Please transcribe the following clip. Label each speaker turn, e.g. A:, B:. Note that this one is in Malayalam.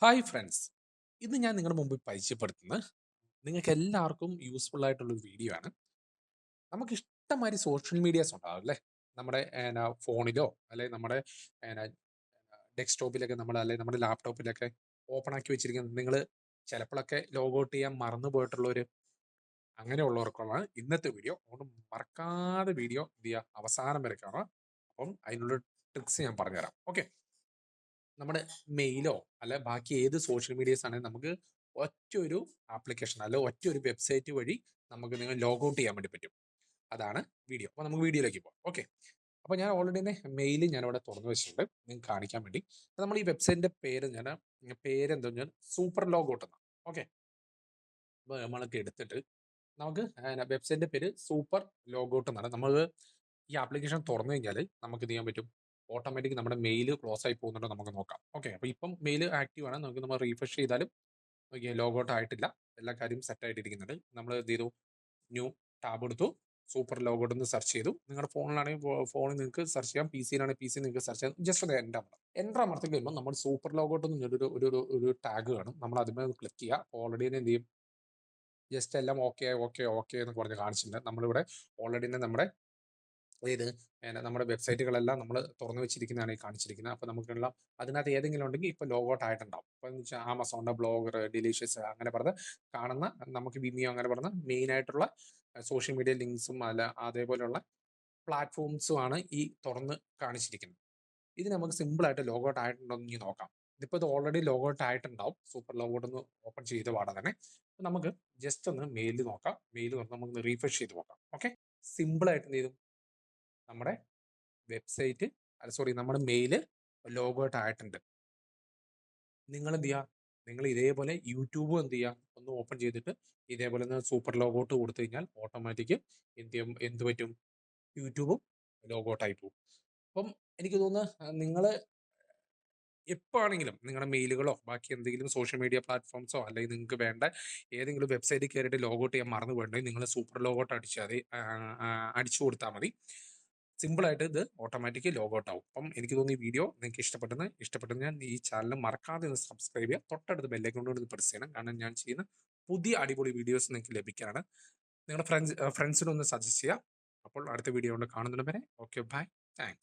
A: ഹായ് ഫ്രണ്ട്സ്, ഇന്ന് ഞാൻ നിങ്ങളുടെ മുമ്പിൽ പരിചയപ്പെടുത്തുന്നത് നിങ്ങൾക്ക് എല്ലാവർക്കും യൂസ്ഫുൾ ആയിട്ടുള്ളൊരു വീഡിയോ ആണ്. നമുക്ക് ഇഷ്ടംമാതിരി സോഷ്യൽ മീഡിയാസ് ഉണ്ടാവും അല്ലേ? നമ്മുടെ ഫോണിലോ അല്ലെങ്കിൽ നമ്മുടെ ഡെസ്ക്ടോപ്പിലൊക്കെ നമ്മൾ അല്ലെങ്കിൽ നമ്മുടെ ലാപ്ടോപ്പിലൊക്കെ ഓപ്പൺ ആക്കി വെച്ചിരിക്കുന്നത് നിങ്ങൾ ചിലപ്പോഴൊക്കെ ലോഗൗട്ട് ചെയ്യാൻ മറന്നു പോയിട്ടുള്ളവർ അങ്ങനെയുള്ളവർക്കുള്ള ഇന്നത്തെ വീഡിയോ. അതുകൊണ്ട് മറക്കാതെ വീഡിയോ എന്ത് ചെയ്യുക, അവസാനം വരെ കാണുക. അപ്പം അതിനുള്ള ട്രിക്സ് ഞാൻ പറഞ്ഞുതരാം. ഓക്കെ, നമ്മുടെ മെയിലോ അല്ല ബാക്കി ഏത് സോഷ്യൽ മീഡിയസ് ആണെങ്കിൽ നമുക്ക് ഒറ്റ ഒരു ആപ്ലിക്കേഷൻ അല്ല ഒറ്റ ഒരു വെബ്സൈറ്റ് വഴി നമുക്ക് നിങ്ങൾ ലോഗ് ഔട്ട് ചെയ്യാൻ വേണ്ടി പറ്റും. അതാണ് വീഡിയോ. അപ്പോൾ നമുക്ക് വീഡിയോയിലേക്ക് പോകാം. ഓക്കെ, അപ്പോൾ ഞാൻ ഓൾറെഡി തന്നെ മെയിൽ ഞാൻ ഇവിടെ തുറന്നു വെച്ചിട്ടുണ്ട് നിങ്ങൾക്ക് കാണിക്കാൻ വേണ്ടി. അപ്പോൾ നമ്മൾ ഈ വെബ്സൈറ്റിന്റെ പേര് ഞാൻ സൂപ്പർ ലോഗ് ഔട്ട് എന്നാണ്. ഓക്കെ, അപ്പോൾ നമ്മളൊക്കെ എടുത്തിട്ട് നമുക്ക് വെബ്സൈറ്റിന്റെ പേര് സൂപ്പർ ലോഗ് ഔട്ട് എന്നാണ്. നമ്മൾ ഈ ആപ്ലിക്കേഷൻ തുറന്നു കഴിഞ്ഞാൽ നമുക്ക് ഇത് ചെയ്യാൻ പറ്റും. ഓട്ടോമാറ്റിക് നമ്മുടെ മെയിൽ ക്ലോസ് ആയി പോകുന്നുണ്ടോ നമുക്ക് നോക്കാം. ഓക്കെ, അപ്പോൾ ഇപ്പം മെയിൽ ആക്റ്റീവ് ആണ്. നമുക്ക് നമ്മൾ റീഫ്രഷ് ചെയ്താലും ഓക്കെ ലോഗ് ഔട്ട് ആയിട്ടില്ല. എല്ലാ കാര്യം സെറ്റ് ആയിട്ടിരിക്കുന്നുണ്ട്. നമ്മൾ എന്ത് ചെയ്തു, ന്യൂ ടാബ് എടുത്തു, സൂപ്പർ ലോഗ് ഔട്ട് എന്ന് സെർച്ച് ചെയ്തു. നിങ്ങളുടെ ഫോണിലാണെങ്കിൽ ഫോണിൽ നിങ്ങൾക്ക് സെർച്ച് ചെയ്യാം, പി സിയിലാണെങ്കിൽ പി സി നിങ്ങൾക്ക് സെർച്ച് ചെയ്യാം. ജസ്റ്റ് അത് എൻ്റർ അമർത്തി കഴിയുമ്പോൾ നമ്മൾ സൂപ്പർ ലോഗ് ഔട്ട് എന്ന് ഒരു ടാഗ് കാണും. നമ്മൾ അതിന്മേൽ ക്ലിക്ക് ചെയ്യുക. ഓൾറെഡി എന്ത് ചെയ്യും, ജസ്റ്റ് എല്ലാം ഓക്കെ ഓക്കെ ഓക്കെ എന്ന് പറഞ്ഞ് കാണിച്ചിട്ടുണ്ട്. നമ്മളിവിടെ ഓൾറെഡി തന്നെ നമ്മുടെ ഇത് നമ്മുടെ വെബ്സൈറ്റുകളെല്ലാം നമ്മൾ തുറന്നു വെച്ചിരിക്കുന്നതാണ് ഈ കാണിച്ചിരിക്കുന്നത്. അപ്പോൾ നമുക്കുള്ള അതിനകത്ത് ഏതെങ്കിലും ഉണ്ടെങ്കിൽ ഇപ്പോൾ ലോഗ് ഔട്ട് ആയിട്ടുണ്ടാവും. അപ്പോൾ എന്ന് വെച്ചാൽ ആമസോണിൻ്റെ ബ്ലോഗർ, ഡിലീഷ്യസ് അങ്ങനെ പറഞ്ഞ് കാണുന്ന, നമുക്ക് വിമിയോ അങ്ങനെ പറഞ്ഞ മെയിൻ ആയിട്ടുള്ള സോഷ്യൽ മീഡിയ ലിങ്ക്സും അല്ല അതേപോലെയുള്ള പ്ലാറ്റ്ഫോംസും ആണ് ഈ തുറന്ന് കാണിച്ചിരിക്കുന്നത്. ഇത് നമുക്ക് സിമ്പിൾ ആയിട്ട് ലോഗ് ഔട്ട് ആയിട്ടുണ്ടോ എന്ന് ഇനി നോക്കാം. ഇതിപ്പോൾ ഇത് ഓൾറെഡി ലോഗ് ഔട്ട് ആയിട്ടുണ്ടാവും. സൂപ്പർ ലോഗ് ഔട്ട് ഒന്ന് ഓപ്പൺ ചെയ്ത പാടെ തന്നെ അപ്പോൾ നമുക്ക് ജസ്റ്റ് ഒന്ന് മെയിൽ നോക്കാം. മെയിൽ തുറന്ന് നമുക്ക് റീഫ്രഷ് ചെയ്ത് നോക്കാം. ഓക്കെ, സിമ്പിൾ ആയിട്ട് എന്ത് ചെയ്തു, നമ്മുടെ വെബ്സൈറ്റ് അല്ല സോറി നമ്മുടെ മെയില് ലോഗ് ഔട്ട് ആയിട്ടുണ്ട്. നിങ്ങൾ എന്ത് ചെയ്യുക, നിങ്ങൾ ഇതേപോലെ യൂട്യൂബും എന്ത് ചെയ്യുക, ഒന്ന് ഓപ്പൺ ചെയ്തിട്ട് ഇതേപോലെ ഒന്ന് സൂപ്പർ ലോഗ് ഔട്ട് കൊടുത്തു കഴിഞ്ഞാൽ ഓട്ടോമാറ്റിക് എന്ത് പറ്റും, യൂട്യൂബും ലോഗ് ഔട്ട് ആയി പോകും. അപ്പം എനിക്ക് തോന്നുന്നു നിങ്ങൾ എപ്പോഴാണെങ്കിലും നിങ്ങളുടെ മെയിലുകളോ ബാക്കി എന്തെങ്കിലും സോഷ്യൽ മീഡിയ പ്ലാറ്റ്ഫോംസോ അല്ലെങ്കിൽ നിങ്ങൾക്ക് വേണ്ട ഏതെങ്കിലും വെബ്സൈറ്റിൽ കയറിയിട്ട് ലോഗ് ഔട്ട് ചെയ്യാൻ മറന്നു പോയിട്ടുണ്ടെങ്കിൽ നിങ്ങൾ സൂപ്പർ ലോഗ് ഔട്ട് അടിച്ചാൽ മതി, അടിച്ചു കൊടുത്താൽ മതി. സിമ്പിളായിട്ട് ഇത് ഓട്ടോമാറ്റിക് ലോഗ് ഔട്ട് ആവും. അപ്പം എനിക്ക് തോന്നുന്നു ഈ വീഡിയോ നിങ്ങൾക്ക് ഇഷ്ടപ്പെട്ടെന്ന് ഞാൻ ഈ ചാനൽ മറക്കാതെ ഒന്ന് സബ്സ്ക്രൈബ് ചെയ്യുക. തൊട്ടടുത്ത് ബെല്ലൈക്കൺ കൊണ്ട് ഒന്ന് പ്രസ് ചെയ്യണം. കാരണം ഞാൻ ചെയ്യുന്ന പുതിയ അടിപൊളി വീഡിയോസ് നിങ്ങൾക്ക് ലഭിക്കാനാണ്. നിങ്ങളുടെ ഫ്രണ്ട്സിനൊന്ന് സജസ്റ്റ് ചെയ്യുക. അപ്പോൾ അടുത്ത വീഡിയോ കൊണ്ട് കാണുന്നതിന് വരെ ഓക്കെ, ബൈ, താങ്ക്സ്.